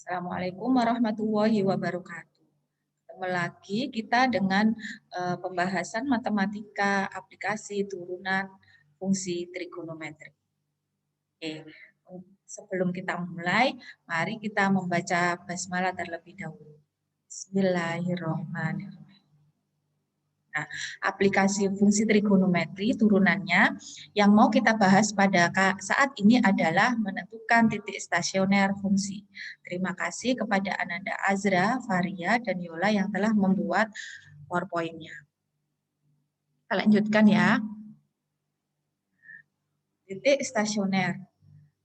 Assalamualaikum warahmatullahi wabarakatuh. Ketemu lagi kita dengan pembahasan matematika aplikasi turunan fungsi trigonometri. Oke, sebelum kita mulai, mari kita membaca basmalah terlebih dahulu. Bismillahirrahmanirrahim. Nah, aplikasi fungsi trigonometri turunannya yang mau kita bahas pada saat ini adalah menentukan titik stasioner fungsi. Terima kasih kepada Ananda Azra, Faria, dan Yola yang telah membuat PowerPoint-nya. Kita lanjutkan ya. Titik stasioner.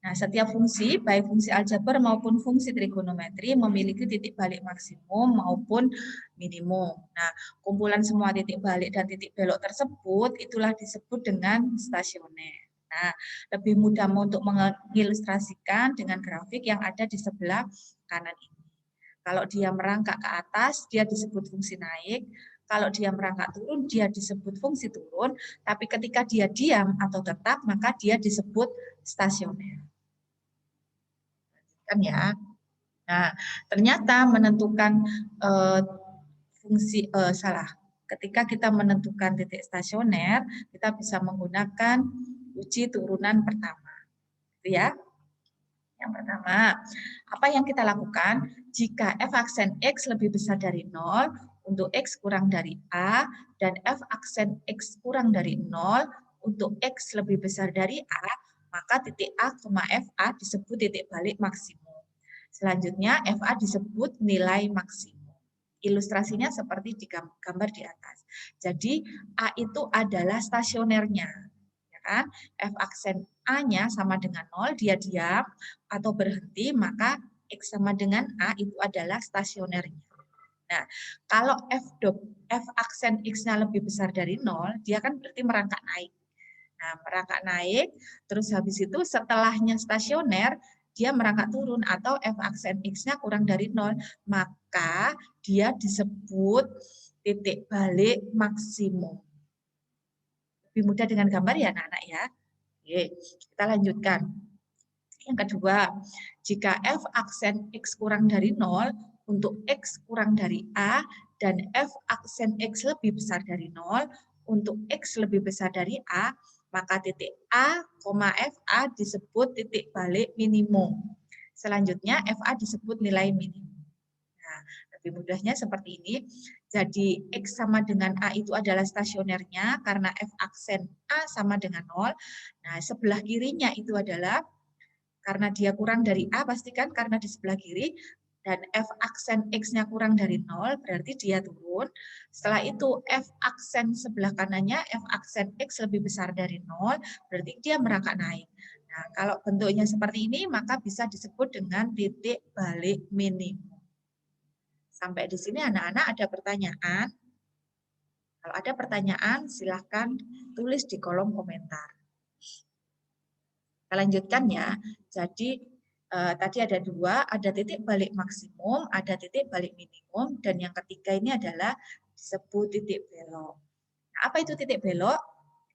Nah, setiap fungsi, baik fungsi aljabar maupun fungsi trigonometri memiliki titik balik maksimum maupun minimum. Nah, kumpulan semua titik balik dan titik belok tersebut itulah disebut dengan stasioner. Nah, lebih mudah untuk mengilustrasikan dengan grafik yang ada di sebelah kanan ini. Kalau dia merangkak ke atas, dia disebut fungsi naik. Kalau dia merangkak turun, dia disebut fungsi turun. Tapi ketika dia diam atau tetap, maka dia disebut stasioner. Kan ya. Nah, ternyata menentukan ketika kita menentukan titik stasioner, kita bisa menggunakan uji turunan pertama. Gitu ya. Yang pertama, apa yang kita lakukan jika f aksen x lebih besar dari 0 untuk x kurang dari a dan f aksen x kurang dari 0 untuk x lebih besar dari a, maka titik A, FA disebut titik balik maksimum. Selanjutnya FA disebut nilai maksimum. Ilustrasinya seperti di gambar di atas. Jadi A itu adalah stasionernya. Ya kan? F aksen A-nya sama dengan 0, dia diam atau berhenti, maka X sama dengan A itu adalah stasionernya. Nah, kalau F aksen X-nya lebih besar dari 0, dia kan berarti merangkak naik. Nah, merangkak naik, terus habis itu setelahnya stasioner, dia merangkak turun atau F aksen X-nya kurang dari 0, maka dia disebut titik balik maksimum. Lebih mudah dengan gambar ya anak-anak ya. Oke, kita lanjutkan. Yang kedua, jika F aksen X kurang dari 0, untuk X kurang dari A, dan F aksen X lebih besar dari 0, untuk X lebih besar dari A, maka titik A, FA disebut titik balik minimum. Selanjutnya FA disebut nilai minimum. Nah, lebih mudahnya seperti ini. Jadi X sama dengan A itu adalah stasionernya karena F aksen A sama dengan 0. Nah, sebelah kirinya itu adalah karena dia kurang dari A, pastikan karena di sebelah kiri, dan F aksen X-nya kurang dari 0, berarti dia turun. Setelah itu F aksen sebelah kanannya, F aksen X lebih besar dari 0, berarti dia merangkak naik. Nah, kalau bentuknya seperti ini, maka bisa disebut dengan titik balik minimum. Sampai di sini anak-anak ada pertanyaan? Kalau ada pertanyaan, silahkan tulis di kolom komentar. Kita lanjutkan ya. Jadi tadi ada dua, ada titik balik maksimum, ada titik balik minimum, dan yang ketiga ini adalah disebut titik belok. Nah, apa itu titik belok?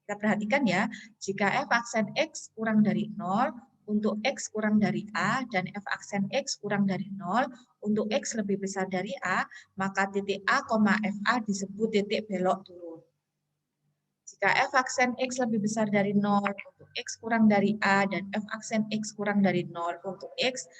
Kita perhatikan ya, jika f aksen X kurang dari 0, untuk X kurang dari A, dan f aksen X kurang dari 0, untuk X lebih besar dari A, maka titik A, FA disebut titik belok turun. Jika f aksen X lebih besar dari 0 untuk X kurang dari A dan f aksen X kurang dari 0 untuk X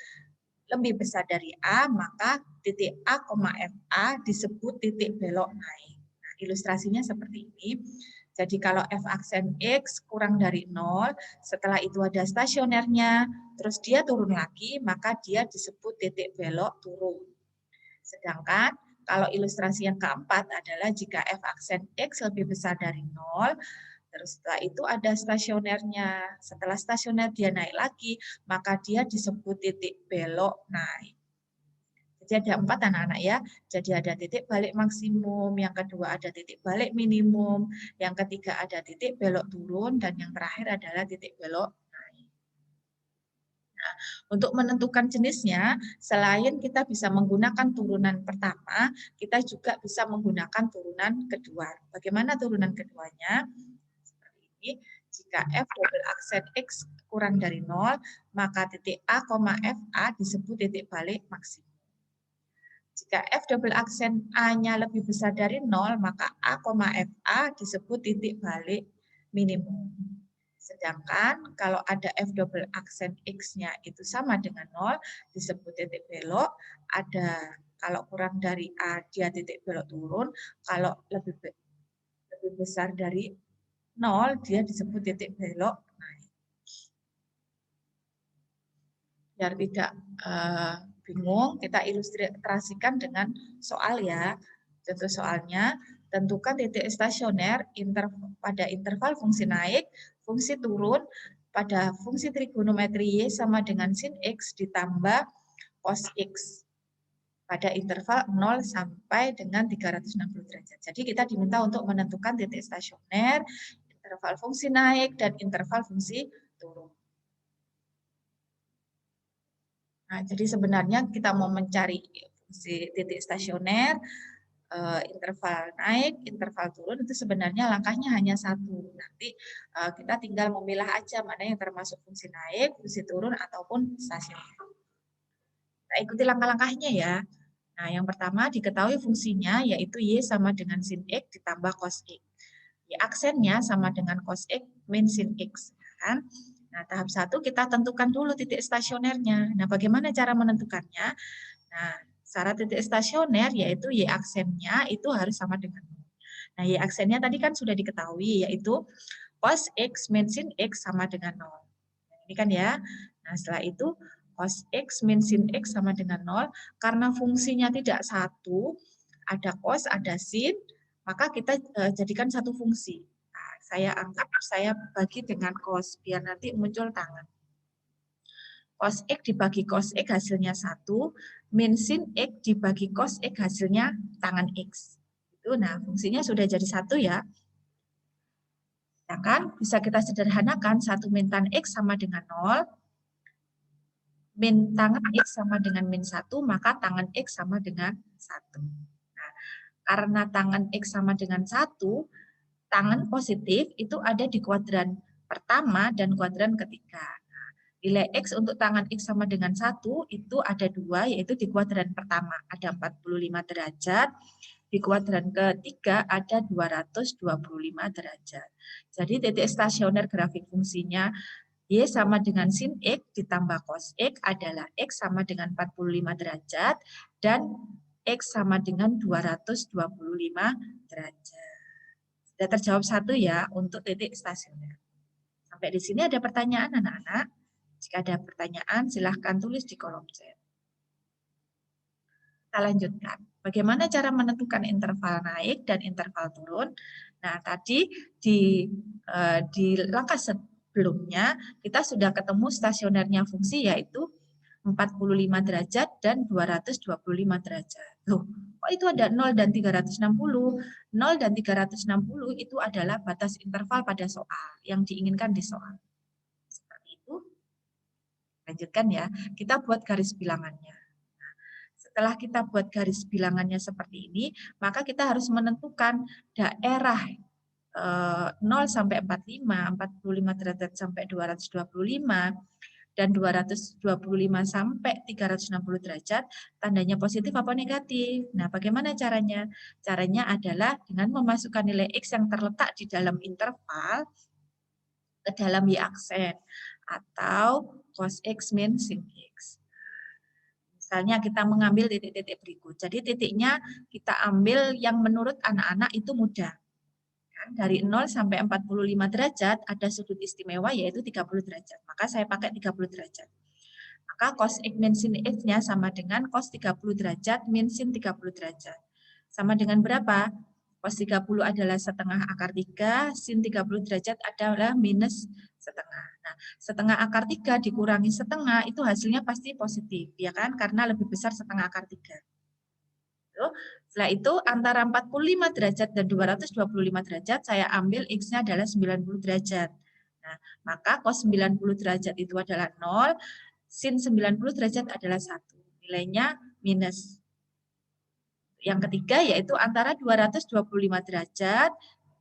lebih besar dari A, maka titik A, FA disebut titik belok naik. Nah, ilustrasinya seperti ini. Jadi kalau f aksen X kurang dari 0, setelah itu ada stasionernya, terus dia turun lagi, maka dia disebut titik belok turun. Sedangkan kalau ilustrasi yang keempat adalah jika f aksen X lebih besar dari 0, terus setelah itu ada stasionernya. Setelah stasioner dia naik lagi, maka dia disebut titik belok naik. Jadi ada 4 anak-anak ya. Jadi ada titik balik maksimum, yang kedua ada titik balik minimum, yang ketiga ada titik belok turun, dan yang terakhir adalah titik belok naik. Nah, untuk menentukan jenisnya, selain kita bisa menggunakan turunan pertama, kita juga bisa menggunakan turunan kedua. Bagaimana turunan keduanya? Seperti ini. Jika f double aksen x kurang dari 0, maka titik A, FA disebut titik balik maksimum. Jika f double aksen A-nya lebih besar dari 0, maka A, FA disebut titik balik minimum. Sedangkan kalau ada f double aksen x-nya itu sama dengan 0, disebut titik belok. Ada kalau kurang dari A, dia titik belok turun. Kalau lebih besar dari 0, dia disebut titik belok naik. Biar tidak bingung, kita ilustrasikan dengan soal ya. Contoh soalnya, tentukan titik stasioner pada interval fungsi naik, fungsi turun pada fungsi trigonometri Y sama dengan sin X ditambah cos X pada interval 0 sampai dengan 360 derajat. Jadi kita diminta untuk menentukan titik stasioner, interval fungsi naik, dan interval fungsi turun. Nah, jadi sebenarnya kita mau mencari fungsi titik stasioner, interval naik, interval turun, itu sebenarnya langkahnya hanya satu. Nanti kita tinggal memilah aja mana yang termasuk fungsi naik, fungsi turun, ataupun stasioner. Kita ikuti langkah-langkahnya ya. Nah, yang pertama diketahui fungsinya yaitu Y sama dengan sin X ditambah cos X. Y aksennya sama dengan cos X min sin X. Kan? Nah, tahap 1 kita tentukan dulu titik stasionernya. Nah, bagaimana cara menentukannya? Nah, syarat titik stasioner yaitu Y aksennya itu harus sama dengan 0. Nah, Y aksennya tadi kan sudah diketahui yaitu cos X min sin X sama dengan 0. Ini kan ya. Nah, setelah itu cos X min sin X sama dengan 0. Karena fungsinya tidak satu, ada cos, ada sin, maka kita jadikan satu fungsi. Nah, saya bagi dengan cos, biar nanti muncul tangan. Cos X dibagi cos X hasilnya 1, min sin X dibagi cos X hasilnya tangan X. Itu, nah, fungsinya sudah jadi 1 ya. Ya kan? Bisa kita sederhanakan 1 min tan X sama dengan 0, min tangan X sama dengan min 1, maka tangan X sama dengan 1. Nah, karena tangan X sama dengan 1, tangan positif itu ada di kuadran pertama dan kuadran ketiga. Nah, nilai X untuk tangan X sama dengan 1 itu ada 2, yaitu di kuadran pertama ada 45 derajat, di kuadran ketiga ada 225 derajat. Jadi titik stasioner grafik fungsinya Y sama dengan sin X ditambah cos X adalah X sama dengan 45 derajat dan X sama dengan 225 derajat. Sudah terjawab 1 ya untuk titik stasioner. Sampai di sini ada pertanyaan anak-anak? Jika ada pertanyaan silahkan tulis di kolom chat. Kita lanjutkan. Bagaimana cara menentukan interval naik dan interval turun? Nah, tadi di langkah sebelumnya kita sudah ketemu stasionernya fungsi yaitu 45 derajat dan 225 derajat. Loh, kok itu ada 0 dan 360? 0 dan 360 itu adalah batas interval pada soal yang diinginkan di soal. Seperti itu. Lanjutkan ya. Kita buat garis bilangannya. Nah, setelah kita buat garis bilangannya seperti ini, maka kita harus menentukan daerah 0 sampai 45, 45 derajat sampai 225, dan 225 sampai 360 derajat, tandanya positif apa negatif. Nah, bagaimana caranya? Caranya adalah dengan memasukkan nilai X yang terletak di dalam interval ke dalam Y aksen, atau cos X min sin X. Misalnya kita mengambil titik-titik berikut. Jadi titiknya kita ambil yang menurut anak-anak itu mudah. Dari 0 sampai 45 derajat ada sudut istimewa yaitu 30 derajat. Maka saya pakai 30 derajat. Maka cos X min sin X-nya sama dengan cos 30 derajat min sin 30 derajat. Sama dengan berapa? Cos 30 adalah setengah akar 3, sin 30 derajat adalah minus setengah. Nah, setengah akar 3 dikurangi setengah itu hasilnya pasti positif, ya kan? Karena lebih besar setengah akar 3. Setelah itu antara 45 derajat dan 225 derajat saya ambil X-nya adalah 90 derajat. Nah, maka cos 90 derajat itu adalah 0, sin 90 derajat adalah 1. Nilainya minus. Yang ketiga yaitu antara 225 derajat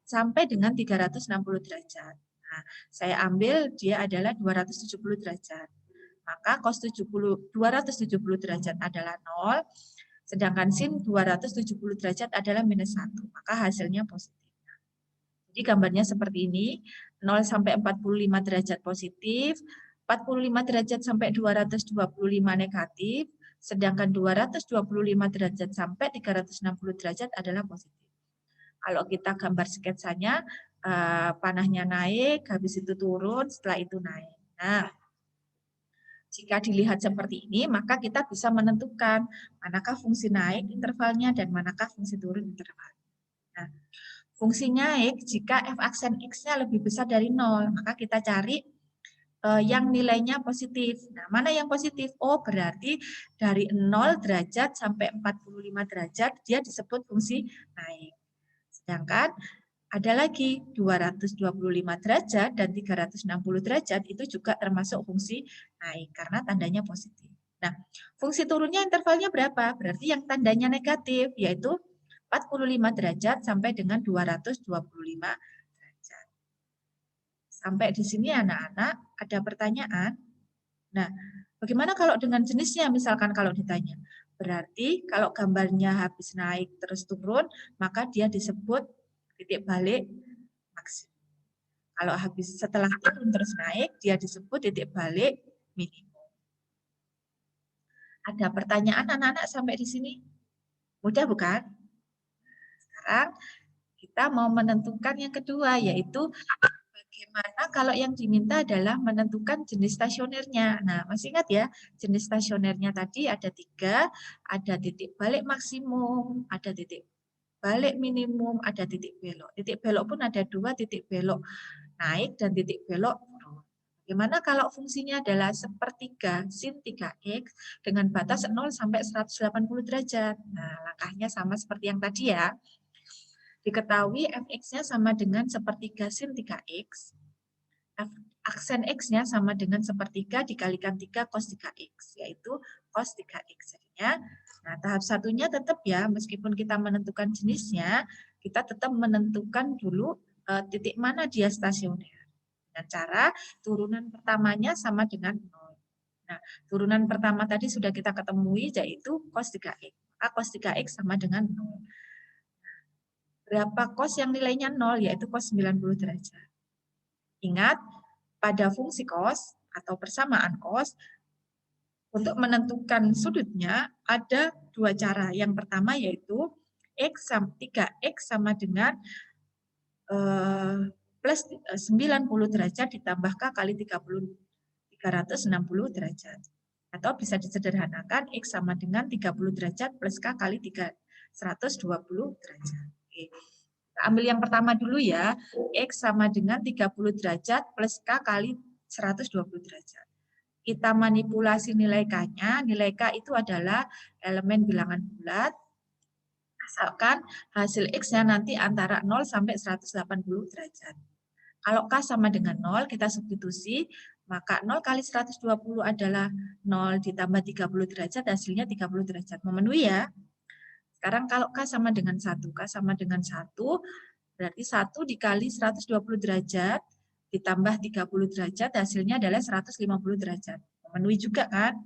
sampai dengan 360 derajat. Nah, saya ambil dia adalah 270 derajat. Maka cos 270 derajat adalah 0, sedangkan sin 270 derajat adalah minus 1. Maka hasilnya positif. Jadi gambarnya seperti ini, 0 sampai 45 derajat positif, 45 derajat sampai 225 negatif, sedangkan 225 derajat sampai 360 derajat adalah positif. Kalau kita gambar sketsanya, panahnya naik, habis itu turun, setelah itu naik. Nah, jika dilihat seperti ini, maka kita bisa menentukan manakah fungsi naik intervalnya dan manakah fungsi turun intervalnya. Nah, fungsi naik jika f aksen x-nya lebih besar dari 0, maka kita cari yang nilainya positif. Nah, mana yang positif? Oh, berarti dari 0 derajat sampai 45 derajat dia disebut fungsi naik. Sedangkan ada lagi 225 derajat dan 360 derajat itu juga termasuk fungsi naik karena tandanya positif. Nah, fungsi turunnya intervalnya berapa? Berarti yang tandanya negatif, yaitu 45 derajat sampai dengan 225 derajat. Sampai di sini anak-anak ada pertanyaan. Nah, bagaimana kalau dengan jenisnya misalkan kalau ditanya? Berarti kalau gambarnya habis naik terus turun, maka dia disebut titik balik maksimum. Kalau habis setelah turun terus naik, dia disebut titik balik minimum. Ada pertanyaan anak-anak sampai di sini? Mudah bukan? Sekarang kita mau menentukan yang kedua, yaitu bagaimana kalau yang diminta adalah menentukan jenis stasionernya. Nah, masih ingat ya, jenis stasionernya tadi ada 3, ada titik balik maksimum, ada titik balik minimum, ada titik belok. Titik belok pun ada 2, titik belok naik dan titik belok turun. Bagaimana kalau fungsinya adalah sepertiga sin 3x dengan batas 0 sampai 180 derajat. Nah, langkahnya sama seperti yang tadi ya. Diketahui fx-nya sama dengan sepertiga sin 3x. Aksen x-nya sama dengan sepertiga dikalikan 3 cos 3x, yaitu cos 3x. Nah, tahap satunya tetap ya, meskipun kita menentukan jenisnya, kita tetap menentukan dulu titik mana dia stasioner. Dengan cara turunan pertamanya sama dengan 0. Nah, turunan pertama tadi sudah kita ketemui, yaitu cos 3x. Maka cos 3x sama dengan 0. Berapa cos yang nilainya 0, yaitu cos 90 derajat. Ingat, pada fungsi cos atau persamaan cos, untuk menentukan sudutnya ada 2 cara. Yang pertama yaitu 3x sama dengan plus 90 derajat ditambah K kali 360 derajat. Atau bisa disederhanakan X sama dengan 30 derajat plus K kali 120 derajat. Oke. Kita ambil yang pertama dulu ya. X sama dengan 30 derajat plus K kali 120 derajat. Kita manipulasi nilai K-nya. Nilai K itu adalah elemen bilangan bulat. Asalkan hasil X-nya nanti antara 0 sampai 180 derajat. Kalau K sama dengan 0, kita substitusi, maka 0 kali 120 adalah 0 ditambah 30 derajat, hasilnya 30 derajat. Memenuhi ya. Sekarang kalau K sama dengan 1, K sama dengan 1, berarti 1 dikali 120 derajat, ditambah 30 derajat, hasilnya adalah 150 derajat. Memenuhi juga kan?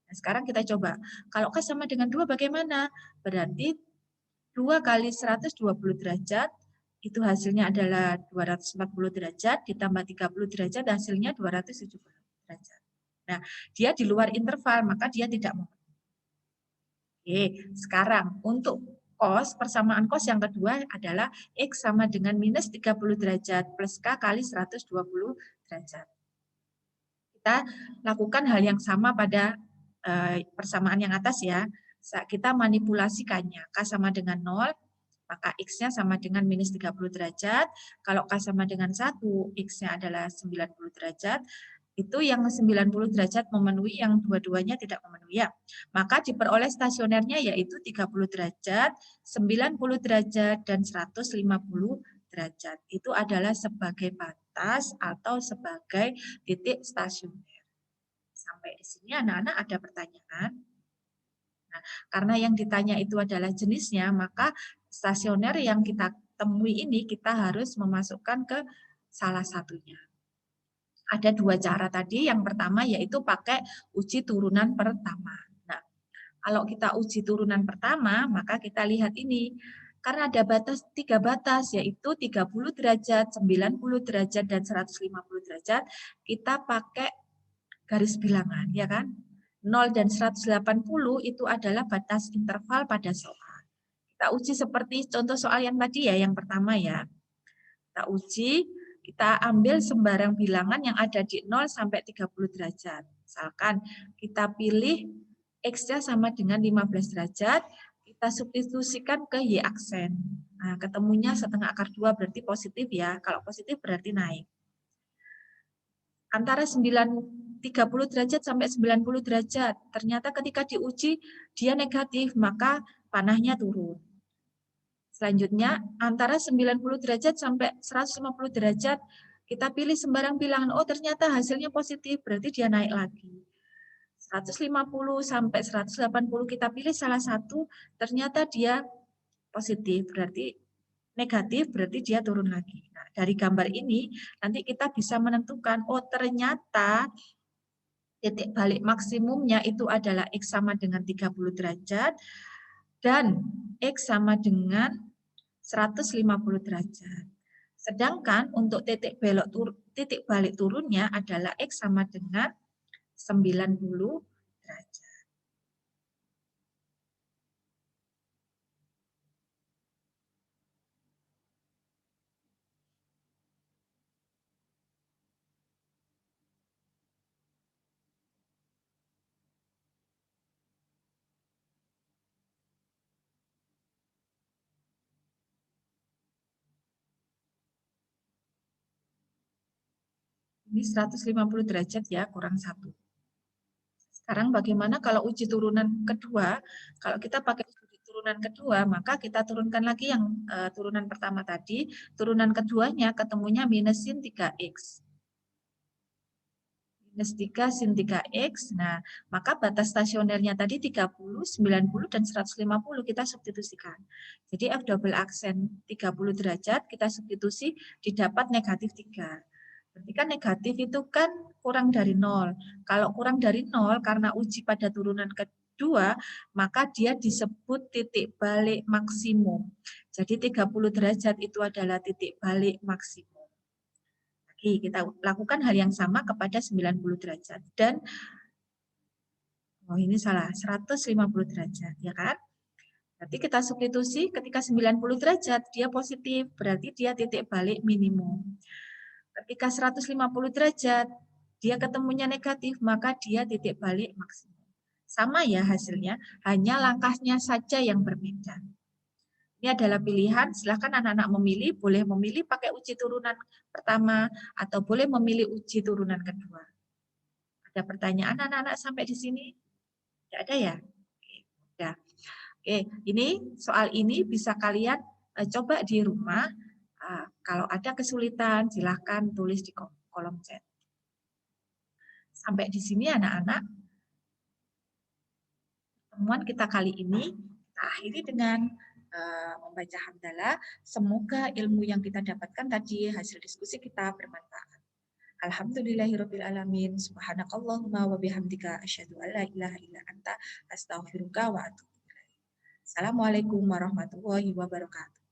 Nah, sekarang kita coba. Kalau K sama dengan 2 bagaimana? Berarti 2 kali 120 derajat, itu hasilnya adalah 240 derajat, ditambah 30 derajat, hasilnya 270 derajat. Nah, dia di luar interval, maka dia tidak memenuhi. Oke, sekarang untuk cos, persamaan cos yang kedua adalah X sama dengan minus 30 derajat plus K kali 120 derajat. Kita lakukan hal yang sama pada persamaan yang atas ya. Kita manipulasi K-nya. K sama dengan 0, maka X-nya sama dengan minus 30 derajat. Kalau K sama dengan 1, X-nya adalah 90 derajat. Itu yang 90 derajat memenuhi, yang dua-duanya tidak memenuhi ya. Maka diperoleh stasionernya yaitu 30 derajat, 90 derajat, dan 150 derajat. Itu adalah sebagai batas atau sebagai titik stasioner. Sampai di sini anak-anak ada pertanyaan? Nah, karena yang ditanya itu adalah jenisnya, maka stasioner yang kita temui ini kita harus memasukkan ke salah satunya. Ada dua cara tadi. Yang pertama yaitu pakai uji turunan pertama. Nah, kalau kita uji turunan pertama, maka kita lihat ini. Karena ada tiga batas, yaitu 30 derajat, 90 derajat, dan 150 derajat, kita pakai garis bilangan, ya kan? 0 dan 180 itu adalah batas interval pada soal. Kita uji seperti contoh soal yang tadi ya, yang pertama ya. Kita uji, kita ambil sembarang bilangan yang ada di 0 sampai 30 derajat. Misalkan kita pilih X-nya sama dengan 15 derajat, kita substitusikan ke Y aksen. Nah, ketemunya setengah akar 2 berarti positif ya. Kalau positif berarti naik. Antara 30 derajat sampai 90 derajat. Ternyata ketika diuji dia negatif, maka panahnya turun. Selanjutnya, antara 90 derajat sampai 150 derajat, kita pilih sembarang bilangan. Oh, ternyata hasilnya positif, berarti dia naik lagi. 150 sampai 180 kita pilih salah satu, ternyata dia positif, berarti negatif, berarti dia turun lagi. Nah, dari gambar ini, nanti kita bisa menentukan, oh ternyata titik balik maksimumnya itu adalah X sama dengan 30 derajat, dan X sama dengan 150 derajat. Sedangkan untuk titik balik turunnya adalah X sama dengan 90 derajat. Ini 150 derajat ya, kurang 1. Sekarang bagaimana kalau uji turunan kedua? Kalau kita pakai uji turunan kedua, maka kita turunkan lagi yang turunan pertama tadi. Turunan keduanya ketemunya minus sin 3X. Minus 3 sin 3X. Nah, maka batas stasionernya tadi 30, 90, dan 150 kita substitusikan. Jadi F double aksen 30 derajat kita substitusi didapat negatif 3. Berarti kan negatif itu kan kurang dari 0. Kalau kurang dari 0 karena uji pada turunan kedua, maka dia disebut titik balik maksimum. Jadi 30 derajat itu adalah titik balik maksimum. Lagi kita lakukan hal yang sama kepada 90 derajat. Dan oh ini salah, 150 derajat, ya kan? Berarti kita substitusi ketika 90 derajat dia positif, berarti dia titik balik minimum. Ketika 150 derajat, dia ketemunya negatif, maka dia titik balik maksimum. Sama ya hasilnya, hanya langkahnya saja yang berbeda. Ini adalah pilihan, silahkan anak-anak memilih, boleh memilih pakai uji turunan pertama, atau boleh memilih uji turunan kedua. Ada pertanyaan anak-anak sampai di sini? Tidak ada ya? Oke, Oke, ini soal ini bisa kalian coba di rumah. Kalau ada kesulitan, silahkan tulis di kolom chat. Sampai di sini anak-anak, pertemuan kita kali ini kita akhiri dengan membaca hamdalah. Semoga ilmu yang kita dapatkan tadi, hasil diskusi kita bermanfaat. Alhamdulillahirrabbilalamin. Subhanakallahumma wa bihamdika asyhadu an la ilaha illa anta astaghfiruka wa atubu ilaik. Assalamualaikum warahmatullahi wabarakatuh.